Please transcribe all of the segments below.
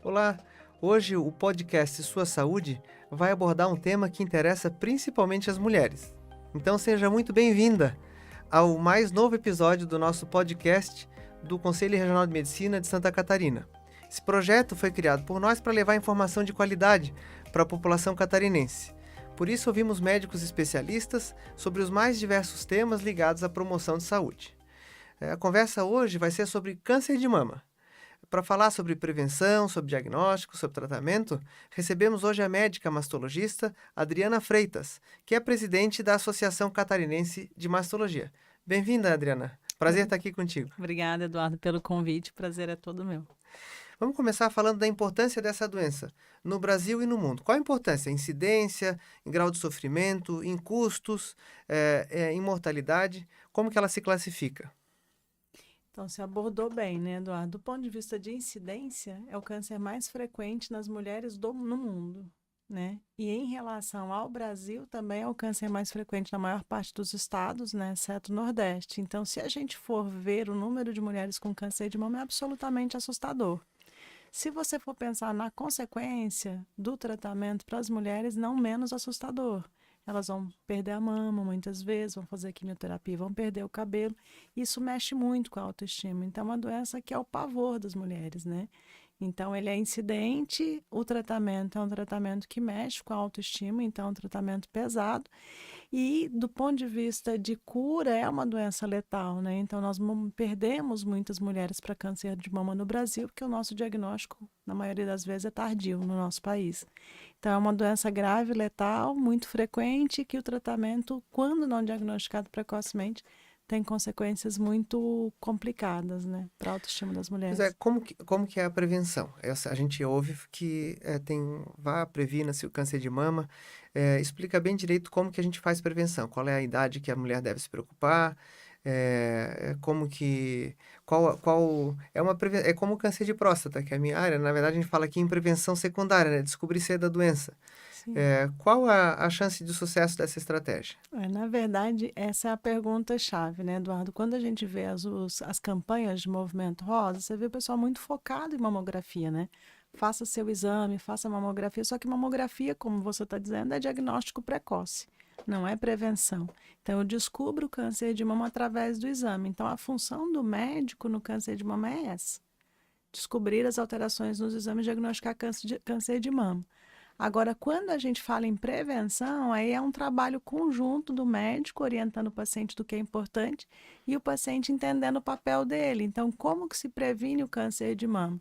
Olá, hoje o podcast Sua Saúde vai abordar um tema que interessa principalmente as mulheres. Então seja muito bem-vinda ao mais novo episódio do nosso podcast do Conselho Regional de Medicina de Santa Catarina. Esse projeto foi criado por nós para levar informação de qualidade para a população catarinense. Por isso ouvimos médicos especialistas sobre os mais diversos temas ligados à promoção de saúde. A conversa hoje vai ser sobre câncer de mama. Para falar sobre prevenção, sobre diagnóstico, sobre tratamento, recebemos hoje a médica mastologista Adriana Freitas, que é presidente da Associação Catarinense de Mastologia. Bem-vinda, Adriana. Prazer estar aqui contigo. Obrigada, Eduardo, pelo convite. O prazer é todo meu. Vamos começar falando da importância dessa doença no Brasil e no mundo. Qual a importância? Incidência, em grau de sofrimento, em custos, em mortalidade? Como que ela se classifica? Então, você abordou bem, né, Eduardo? Do ponto de vista de incidência, é o câncer mais frequente nas mulheres no mundo, né? E em relação ao Brasil, também é o câncer mais frequente na maior parte dos estados, né, exceto o Nordeste. Então, se a gente for ver o número de mulheres com câncer de mama, é absolutamente assustador. Se você for pensar na consequência do tratamento para as mulheres, não menos assustador. Elas vão perder a mama muitas vezes, vão fazer quimioterapia, vão perder o cabelo. Isso mexe muito com a autoestima. Então, é uma doença que é o pavor das mulheres, né? Então, ele é incidente, o tratamento é um tratamento que mexe com a autoestima, então é um tratamento pesado. E, do ponto de vista de cura, é uma doença letal, né? Então, nós perdemos muitas mulheres para câncer de mama no Brasil, porque o nosso diagnóstico, na maioria das vezes, é tardio no nosso país. Então, é uma doença grave, letal, muito frequente, que o tratamento, quando não diagnosticado precocemente, tem consequências muito complicadas, né, para a autoestima das Pois é, mulheres. como que é a prevenção? A gente ouve que vá, previna-se o câncer de mama. Explica bem direito como que a gente faz prevenção. Qual é a idade que a mulher deve se preocupar? Como que... É como o câncer de próstata, que é a minha área. Na verdade, a gente fala aqui em prevenção secundária, né? Descobrir cedo a doença. Sim. Qual a chance de sucesso dessa estratégia? Na verdade, essa é a pergunta-chave, né, Eduardo? Quando a gente vê as campanhas de Movimento Rosa, você vê o pessoal muito focado em mamografia, né? Faça seu exame, faça mamografia. Só que mamografia, como você está dizendo, é diagnóstico precoce, não é prevenção. Então, eu descubro o câncer de mama através do exame. Então, a função do médico no câncer de mama é essa: descobrir as alterações nos exames e diagnosticar câncer de mama. Agora, quando a gente fala em prevenção, aí é um trabalho conjunto do médico orientando o paciente do que é importante e o paciente entendendo o papel dele. Então, como que se previne o câncer de mama?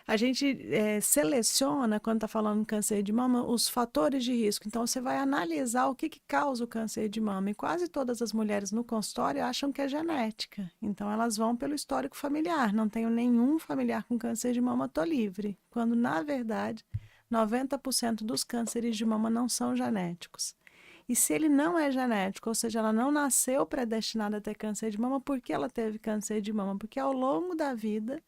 A gente seleciona, quando está falando em câncer de mama, os fatores de risco. Então, você vai analisar o que causa o câncer de mama. E quase todas as mulheres no consultório acham que é genética. Então, elas vão pelo histórico familiar. Não tenho nenhum familiar com câncer de mama, estou livre. Quando, na verdade, 90% dos cânceres de mama não são genéticos. E se ele não é genético, ou seja, ela não nasceu predestinada a ter câncer de mama, por que ela teve câncer de mama? Porque ao longo da vida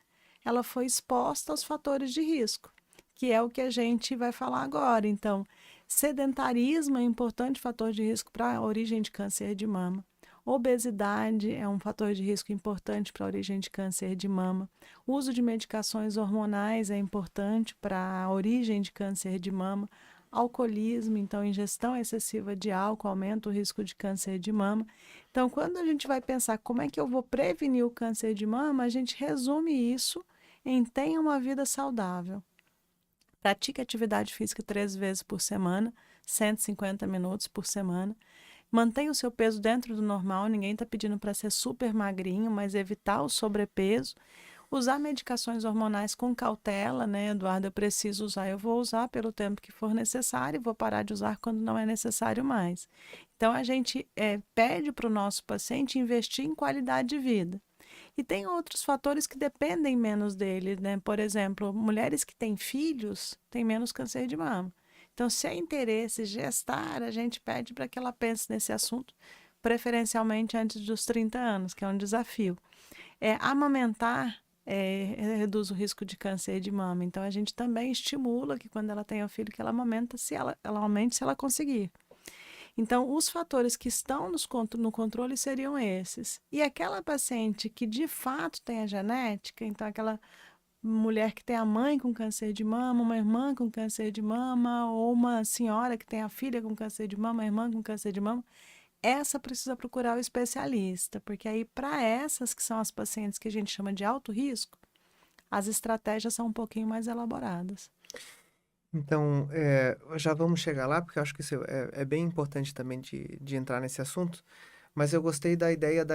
ela foi exposta aos fatores de risco, que é o que a gente vai falar agora. Então, sedentarismo é um importante fator de risco para a origem de câncer de mama. Obesidade é um fator de risco importante para a origem de câncer de mama. O uso de medicações hormonais é importante para a origem de câncer de mama. Alcoolismo, então, ingestão excessiva de álcool aumenta o risco de câncer de mama. Então, quando a gente vai pensar como é que eu vou prevenir o câncer de mama, a gente resume isso em tenha uma vida saudável. Pratique atividade física 3 vezes por semana, 150 minutos por semana. Mantenha o seu peso dentro do normal, ninguém está pedindo para ser super magrinho, mas evitar o sobrepeso. Usar medicações hormonais com cautela, né, Eduardo? Eu preciso usar, eu vou usar pelo tempo que for necessário e vou parar de usar quando não é necessário mais. Então, a gente pede para o nosso paciente investir em qualidade de vida. E tem outros fatores que dependem menos dele, né? Por exemplo, mulheres que têm filhos têm menos câncer de mama. Então, se é interesse gestar, a gente pede para que ela pense nesse assunto, preferencialmente antes dos 30 anos, que é um desafio. Amamentar reduz o risco de câncer de mama. Então, a gente também estimula que quando ela tenha o filho, que ela amamente se ela conseguir. Então, os fatores que estão no controle seriam esses. E aquela paciente que de fato tem a genética, então aquela mulher que tem a mãe com câncer de mama, uma irmã com câncer de mama, ou uma senhora que tem a filha com câncer de mama, a irmã com câncer de mama, essa precisa procurar o especialista, porque aí para essas que são as pacientes que a gente chama de alto risco, as estratégias são um pouquinho mais elaboradas. Então, já vamos chegar lá, porque eu acho que isso é bem importante também de entrar nesse assunto. Mas eu gostei da ideia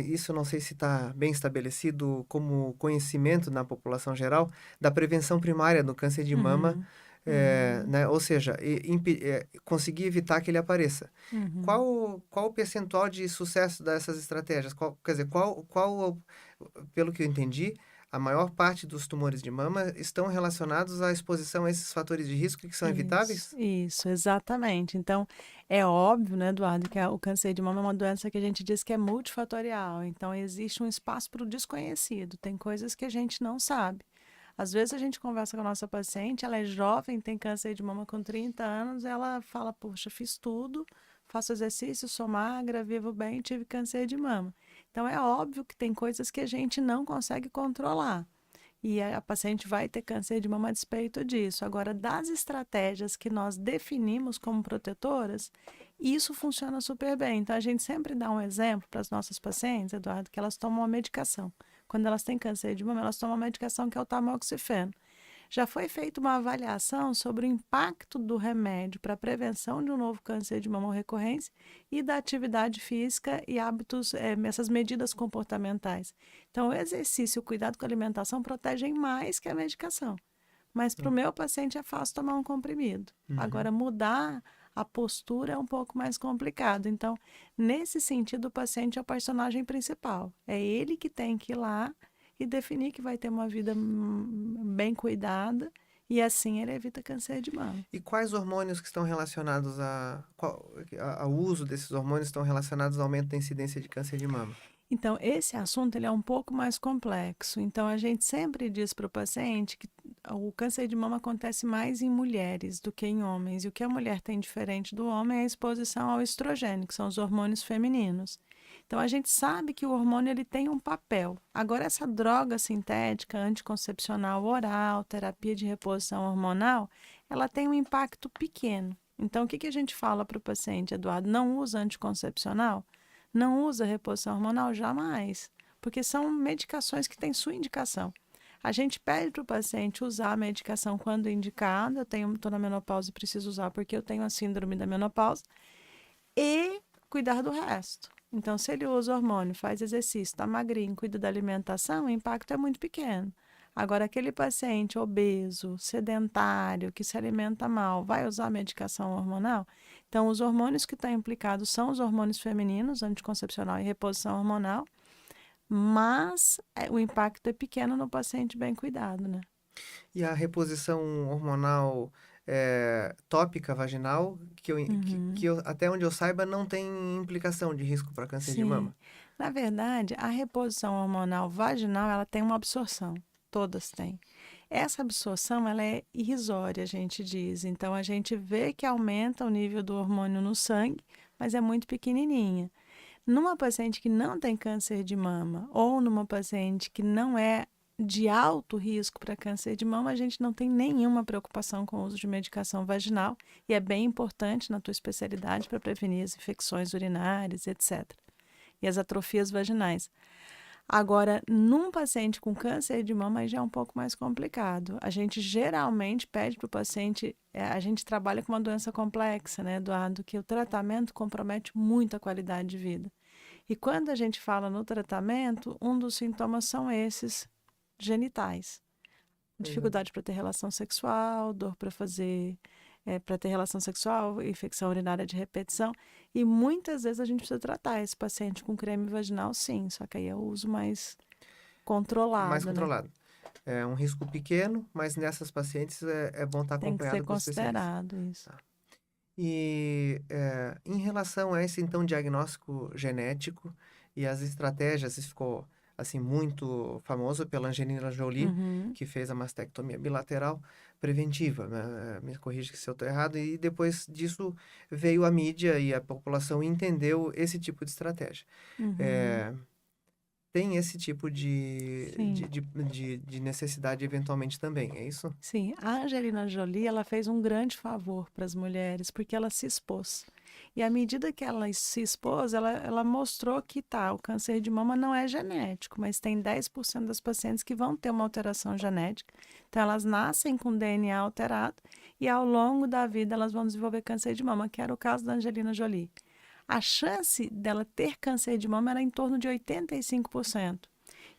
isso não sei se está bem estabelecido como conhecimento na população geral, da prevenção primária do câncer de mama, né? Ou seja, conseguir evitar que ele apareça. Qual o percentual de sucesso dessas estratégias? Quer dizer, pelo que eu entendi, a maior parte dos tumores de mama estão relacionados à exposição a esses fatores de risco que são evitáveis? Isso, exatamente. Então, é óbvio, né, Eduardo, que o câncer de mama é uma doença que a gente diz que é multifatorial. Então, existe um espaço para o desconhecido. Tem coisas que a gente não sabe. Às vezes a gente conversa com a nossa paciente, ela é jovem, tem câncer de mama com 30 anos, ela fala, poxa, fiz tudo, faço exercício, sou magra, vivo bem, tive câncer de mama. Então, é óbvio que tem coisas que a gente não consegue controlar. E a paciente vai ter câncer de mama a despeito disso. Agora, das estratégias que nós definimos como protetoras, isso funciona super bem. Então, a gente sempre dá um exemplo para as nossas pacientes, Eduardo, que elas tomam uma medicação. Quando elas têm câncer de mama, elas tomam uma medicação que é o tamoxifeno. Já foi feita uma avaliação sobre o impacto do remédio para a prevenção de um novo câncer de mama ou recorrência e da atividade física e hábitos, essas medidas comportamentais. Então, o exercício e o cuidado com a alimentação protegem mais que a medicação. Mas para o meu paciente é fácil tomar um comprimido. Agora, mudar a postura é um pouco mais complicado. Então, nesse sentido, o paciente é o personagem principal. É ele que tem que ir lá e definir que vai ter uma vida bem cuidada e assim ele evita câncer de mama. E quais hormônios que estão relacionados ao uso desses hormônios estão relacionados ao aumento da incidência de câncer de mama? Então, esse assunto ele é um pouco mais complexo. Então, a gente sempre diz para o paciente que o câncer de mama acontece mais em mulheres do que em homens. E o que a mulher tem diferente do homem é a exposição ao estrogênio, que são os hormônios femininos. Então, a gente sabe que o hormônio ele tem um papel. Agora, essa droga sintética, anticoncepcional oral, terapia de reposição hormonal, ela tem um impacto pequeno. Então, o que a gente fala para o paciente, Eduardo? Não usa anticoncepcional? Não usa reposição hormonal? Jamais. Porque são medicações que têm sua indicação. A gente pede para o paciente usar a medicação quando indicada. Eu estou na menopausa e preciso usar porque eu tenho a síndrome da menopausa. E cuidar do resto. Então, se ele usa hormônio, faz exercício, está magrinho, cuida da alimentação, o impacto é muito pequeno. Agora, aquele paciente obeso, sedentário, que se alimenta mal, vai usar medicação hormonal? Então, os hormônios que estão implicados são os hormônios femininos, anticoncepcional e reposição hormonal, mas o impacto é pequeno no paciente bem cuidado, né? E a reposição hormonal tópica vaginal, até onde eu saiba, não tem implicação de risco para câncer de mama? Na verdade, a reposição hormonal vaginal, ela tem uma absorção. Todas têm. Essa absorção, ela é irrisória, a gente diz. Então, a gente vê que aumenta o nível do hormônio no sangue, mas é muito pequenininha. Numa paciente que não tem câncer de mama ou numa paciente que não é de alto risco para câncer de mama, a gente não tem nenhuma preocupação com o uso de medicação vaginal e é bem importante na tua especialidade para prevenir as infecções urinárias, etc. E as atrofias vaginais. Agora, num paciente com câncer de mama, já é um pouco mais complicado. A gente geralmente pede para o paciente, a gente trabalha com uma doença complexa, né, Eduardo, que o tratamento compromete muito a qualidade de vida. E quando a gente fala no tratamento, um dos sintomas são esses genitais. Dificuldade para ter relação sexual, dor para ter relação sexual, infecção urinária de repetição. E muitas vezes a gente precisa tratar esse paciente com creme vaginal, sim, só que aí é o uso mais controlado. Mais controlado. É um risco pequeno, mas nessas pacientes é bom estar acompanhado por especialistas. Tem que ser considerado isso. Tá. E em relação a esse, então, diagnóstico genético e as estratégias, isso ficou, assim, muito famoso pela Angelina Jolie, que fez a mastectomia bilateral preventiva, né? Me corrija se eu estou errado. E depois disso veio a mídia e a população entendeu esse tipo de estratégia. tem esse tipo Sim. de necessidade eventualmente também, é isso? Sim, a Angelina Jolie, ela fez um grande favor para as mulheres, porque ela se expôs. E à medida que ela se expôs, ela mostrou que tá, o câncer de mama não é genético, mas tem 10% das pacientes que vão ter uma alteração genética. Então, elas nascem com DNA alterado e ao longo da vida elas vão desenvolver câncer de mama, que era o caso da Angelina Jolie. A chance dela ter câncer de mama era em torno de 85%.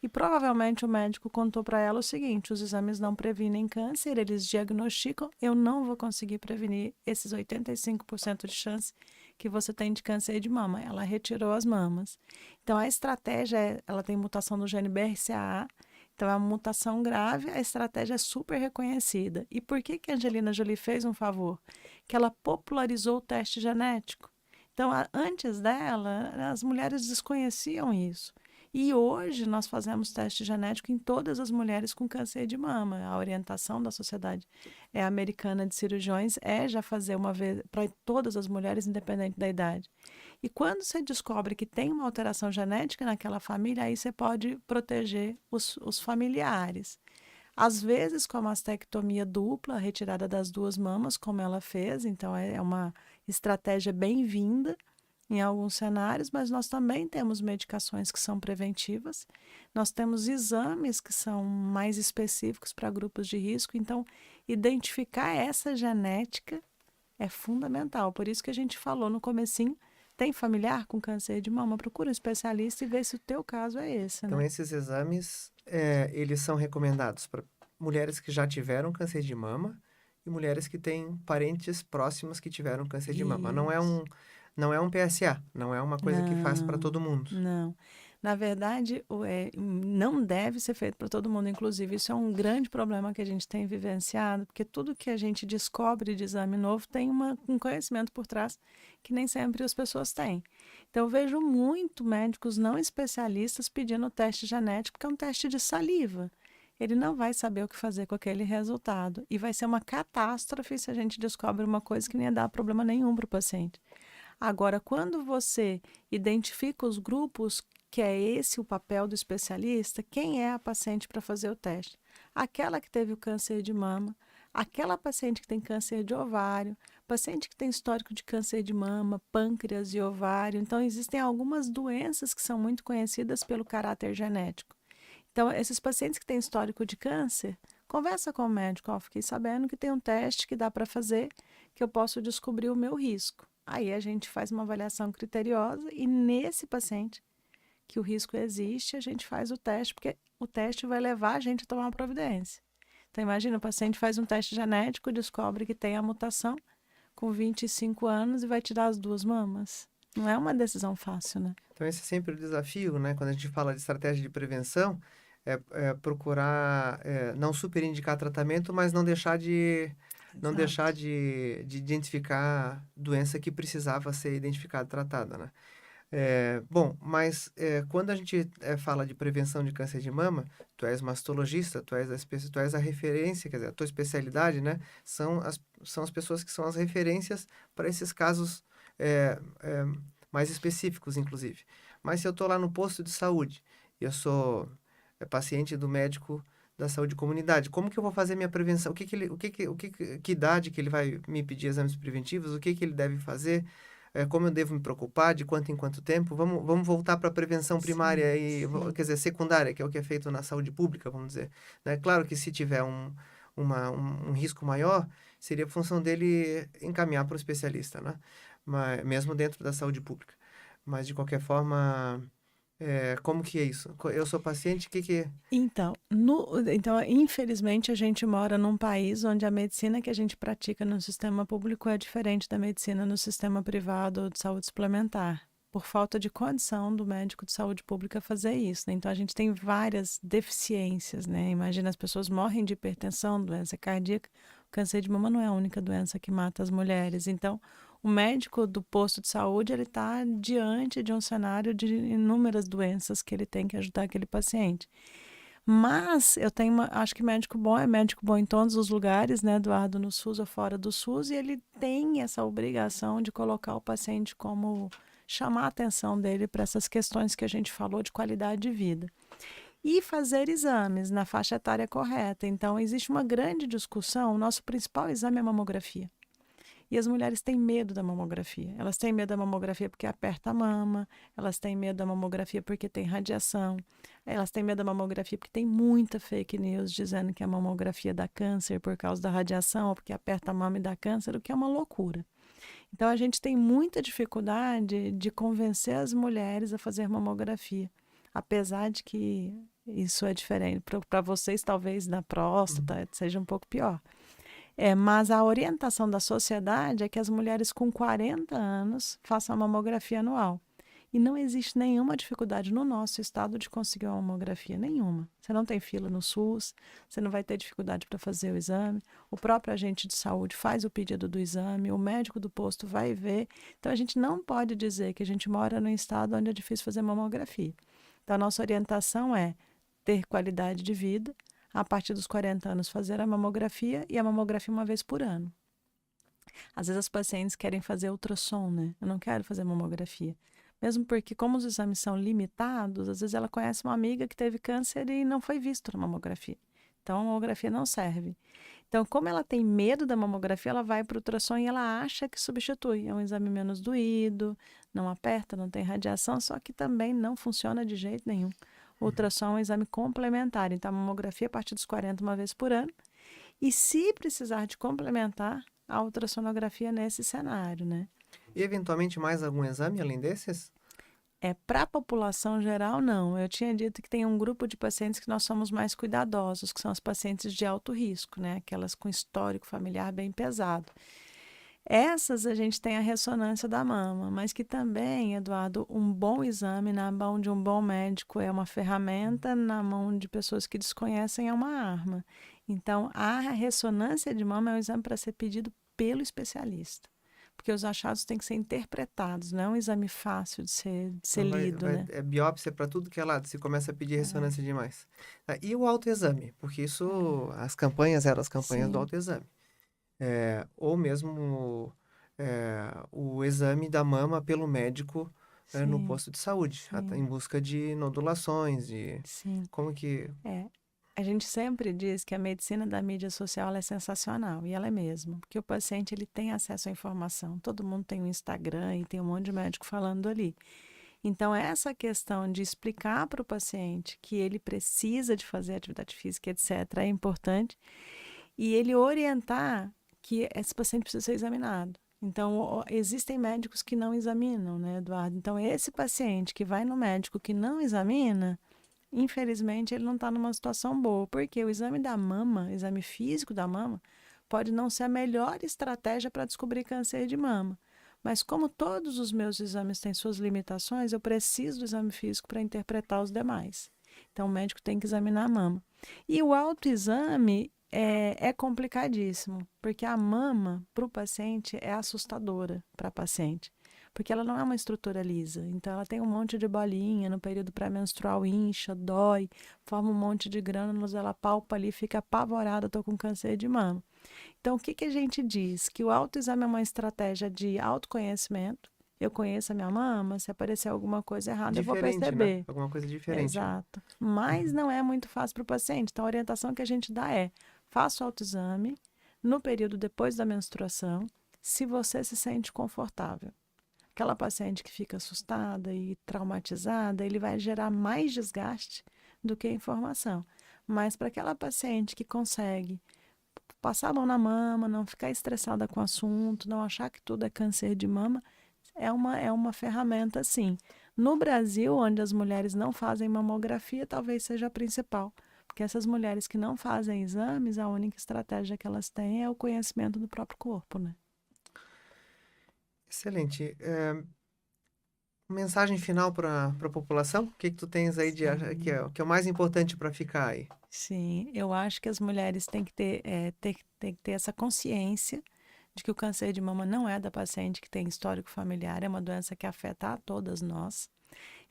E provavelmente o médico contou para ela o seguinte: os exames não previnem câncer, eles diagnosticam, eu não vou conseguir prevenir esses 85% de chance que você tem de câncer de mama. Ela retirou as mamas. Então a estratégia é, ela tem mutação no gene BRCA, então é uma mutação grave, a estratégia é super reconhecida. E por que que a Angelina Jolie fez um favor? Que ela popularizou o teste genético. Então, antes dela, as mulheres desconheciam isso. E hoje nós fazemos teste genético em todas as mulheres com câncer de mama. A orientação da Sociedade Americana de Cirurgiões é já fazer uma vez para todas as mulheres, independente da idade. E quando você descobre que tem uma alteração genética naquela família, aí você pode proteger os familiares. Às vezes, com a mastectomia dupla, a retirada das duas mamas, como ela fez, então é uma estratégia bem-vinda em alguns cenários, mas nós também temos medicações que são preventivas, nós temos exames que são mais específicos para grupos de risco, então identificar essa genética é fundamental. Por isso que a gente falou no comecinho, tem familiar com câncer de mama, procura um especialista e vê se o teu caso é esse, Então, né? esses exames, eles são recomendados para mulheres que já tiveram câncer de mama e mulheres que têm parentes próximos que tiveram câncer de mama. Isso. Não é um PSA, não é uma coisa que faz para Não, todo mundo. não. Na verdade, não deve ser feito para todo mundo. Inclusive, isso é um grande problema que a gente tem vivenciado, porque tudo que a gente descobre de exame novo tem um conhecimento por trás que nem sempre as pessoas têm. Então, eu vejo muito médicos não especialistas pedindo teste genético, que é um teste de saliva. Ele não vai saber o que fazer com aquele resultado. E vai ser uma catástrofe se a gente descobre uma coisa que nem ia dar problema nenhum para o paciente. Agora, quando você identifica os grupos, que é esse o papel do especialista, quem é a paciente para fazer o teste? Aquela que teve o câncer de mama, aquela paciente que tem câncer de ovário, paciente que tem histórico de câncer de mama, pâncreas e ovário. Então, existem algumas doenças que são muito conhecidas pelo caráter genético. Então, esses pacientes que têm histórico de câncer, conversa com o médico, ó, fiquei sabendo que tem um teste que dá para fazer, que eu posso descobrir o meu risco. Aí a gente faz uma avaliação criteriosa e nesse paciente que o risco existe, a gente faz o teste, porque o teste vai levar a gente a tomar uma providência. Então, imagina, o paciente faz um teste genético, descobre que tem a mutação com 25 anos e vai tirar as duas mamas. Não é uma decisão fácil, né? Então, esse é sempre o desafio, né? Quando a gente fala de estratégia de prevenção, é procurar não superindicar tratamento, mas não deixar Exato. de identificar doença que precisava ser identificada e tratada, né? Bom, mas quando a gente fala de prevenção de câncer de mama, tu és mastologista, tu és a referência, quer dizer, a tua especialidade, né? São as pessoas que são as referências para esses casos é, é, mais específicos, inclusive. Mas se eu estou lá no posto de saúde e eu sou paciente do médico da saúde comunidade, como que eu vou fazer minha prevenção? Que idade que ele vai me pedir exames preventivos? O que que ele deve fazer? Como eu devo me preocupar, de quanto em quanto tempo? Vamos voltar para a prevenção primária Sim, sim. quer dizer, secundária, que é o que é feito na saúde pública, vamos dizer. Né? Claro que se tiver um risco maior, seria função dele encaminhar para o especialista, né? Mas, mesmo dentro da saúde pública. Mas, de qualquer forma, como que é isso? Eu sou paciente, o que que... Então, infelizmente, a gente mora num país onde a medicina que a gente pratica no sistema público é diferente da medicina no sistema privado de saúde suplementar, por falta de condição do médico de saúde pública fazer isso, né? Então, a gente tem várias deficiências, né? Imagina, as pessoas morrem de hipertensão, doença cardíaca. O câncer de mama não é a única doença que mata as mulheres. Então, o médico do posto de saúde, ele está diante de um cenário de inúmeras doenças que ele tem que ajudar aquele paciente. Mas eu tenho acho que médico bom é médico bom em todos os lugares, né, Eduardo, no SUS ou fora do SUS, e ele tem essa obrigação de colocar o paciente como chamar a atenção dele para essas questões que a gente falou de qualidade de vida. E fazer exames na faixa etária correta. Então, existe uma grande discussão. O nosso principal exame é a mamografia. E as mulheres têm medo da mamografia. Elas têm medo da mamografia porque aperta a mama, elas têm medo da mamografia porque tem radiação, elas têm medo da mamografia porque tem muita fake news dizendo que a mamografia dá câncer por causa da radiação ou porque aperta a mama e dá câncer, o que é uma loucura. Então, a gente tem muita dificuldade de convencer as mulheres a fazer mamografia, apesar de que isso é diferente. Para vocês, talvez, na próstata seja um pouco pior. Mas a orientação da sociedade é que as mulheres com 40 anos façam a mamografia anual. E não existe nenhuma dificuldade no nosso estado de conseguir uma mamografia, nenhuma. Você não tem fila no SUS, você não vai ter dificuldade para fazer o exame, o próprio agente de saúde faz o pedido do exame, o médico do posto vai ver. Então, a gente não pode dizer que a gente mora num estado onde é difícil fazer mamografia. Então, a nossa orientação é ter qualidade de vida, a partir dos 40 anos fazer a mamografia e a mamografia uma vez por ano. Às vezes as pacientes querem fazer ultrassom, né? Eu não quero fazer mamografia. Mesmo porque, como os exames são limitados, às vezes ela conhece uma amiga que teve câncer e não foi visto na mamografia. Então, a mamografia não serve. Então, como ela tem medo da mamografia, ela vai para o ultrassom e ela acha que substitui. É um exame menos doído, não aperta, não tem radiação, só que também não funciona de jeito nenhum. O ultrassom é um exame complementar, então a mamografia a partir dos 40 uma vez por ano. E se precisar de complementar, a ultrassonografia nesse cenário, né? E eventualmente mais algum exame além desses? Para a população geral, não. Eu tinha dito que tem um grupo de pacientes que nós somos mais cuidadosos, que são as pacientes de alto risco, né? Aquelas com histórico familiar bem pesado. Essas a gente tem a ressonância da mama, mas que também, Eduardo, um bom exame na mão de um bom médico é uma ferramenta, na mão de pessoas que desconhecem é uma arma. Então, a ressonância de mama é um exame para ser pedido pelo especialista, porque os achados têm que ser interpretados, não é um exame fácil de ser Então lido, né? É biópsia para tudo que é lado, se começa a pedir ressonância demais. E o autoexame? Porque isso, as campanhas eram as campanhas do Sim. autoexame. Ou mesmo o exame da mama pelo médico no Sim, posto de saúde, sim, em busca de nodulações, de sim. como que... A gente sempre diz que a medicina da mídia social ela é sensacional, e ela é mesmo, porque o paciente ele tem acesso à informação. Todo mundo tem um Instagram e tem um monte de médico falando ali. Então, essa questão de explicar para o paciente que ele precisa de fazer atividade física, etc., é importante, e ele orientar que esse paciente precisa ser examinado. Então, existem médicos que não examinam, né, Eduardo? Então, esse paciente que vai no médico que não examina, infelizmente, ele não está numa situação boa, porque o exame da mama, o exame físico da mama, pode não ser a melhor estratégia para descobrir câncer de mama. Mas como todos os meus exames têm suas limitações, eu preciso do exame físico para interpretar os demais. Então, o médico tem que examinar a mama. E o autoexame é complicadíssimo, porque a mama, para o paciente, é assustadora para a paciente. Porque ela não é uma estrutura lisa. Então, ela tem um monte de bolinha, no período pré-menstrual incha, dói, forma um monte de grânulos, ela palpa ali, fica apavorada, estou com câncer de mama. Então, o que a gente diz? Que o autoexame é uma estratégia de autoconhecimento. Eu conheço a minha mama, se aparecer alguma coisa errada, eu vou Diferente, né? perceber. Alguma coisa diferente. Exato. Mas não é muito fácil para o paciente. Então, a orientação que a gente dá é: faça o autoexame no período depois da menstruação, se você se sente confortável. Aquela paciente que fica assustada e traumatizada, ele vai gerar mais desgaste do que informação. Mas para aquela paciente que consegue passar a mão na mama, não ficar estressada com o assunto, não achar que tudo é câncer de mama, é uma ferramenta, sim. No Brasil, onde as mulheres não fazem mamografia, talvez seja a principal. Porque essas mulheres que não fazem exames, a única estratégia que elas têm é o conhecimento do próprio corpo, né? Excelente. Mensagem final para a população? O que tu tens aí que é o mais importante para ficar aí? Sim, eu acho que as mulheres têm que ter essa consciência de que o câncer de mama não é da paciente que tem histórico familiar, é uma doença que afeta a todas nós.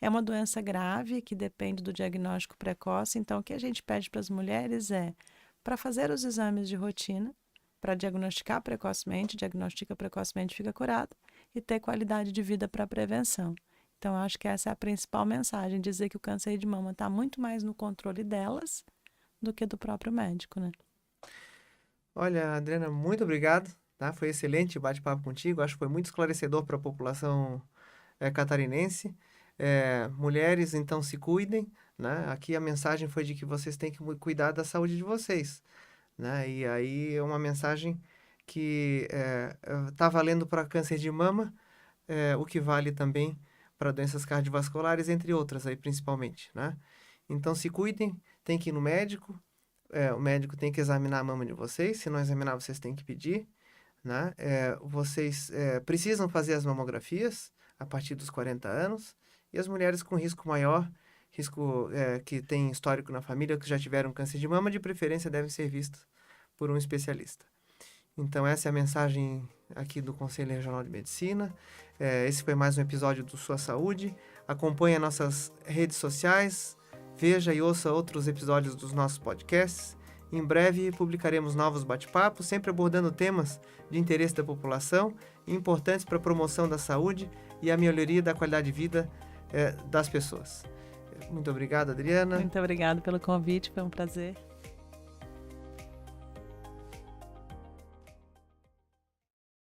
É uma doença grave que depende do diagnóstico precoce, então o que a gente pede para as mulheres é para fazer os exames de rotina, para diagnosticar precocemente, diagnostica precocemente, fica curado, e ter qualidade de vida para prevenção. Então, eu acho que essa é a principal mensagem, dizer que o câncer de mama está muito mais no controle delas do que do próprio médico, né? Olha, Adriana, muito obrigado, tá? Foi excelente o bate-papo contigo, acho que foi muito esclarecedor para a população catarinense. Mulheres, então, se cuidem, né? Aqui a mensagem foi de que vocês têm que cuidar da saúde de vocês, né? E aí é uma mensagem que tá valendo para câncer de mama, o que vale também para doenças cardiovasculares, entre outras aí principalmente, né? Então se cuidem, tem que ir no médico, o médico tem que examinar a mama de vocês, se não examinar vocês têm que pedir, né? Vocês precisam fazer as mamografias a partir dos 40 anos, e as mulheres com risco maior, que tem histórico na família, que já tiveram câncer de mama, de preferência devem ser vistas por um especialista. Então essa é a mensagem aqui do Conselho Regional de Medicina. Esse foi mais um episódio do Sua Saúde. Acompanhe nossas redes sociais, veja e ouça outros episódios dos nossos podcasts. Em breve publicaremos novos bate-papos, sempre abordando temas de interesse da população e importantes para a promoção da saúde e a melhoria da qualidade de vida das pessoas. Muito obrigado, Adriana. Muito obrigada pelo convite, foi um prazer.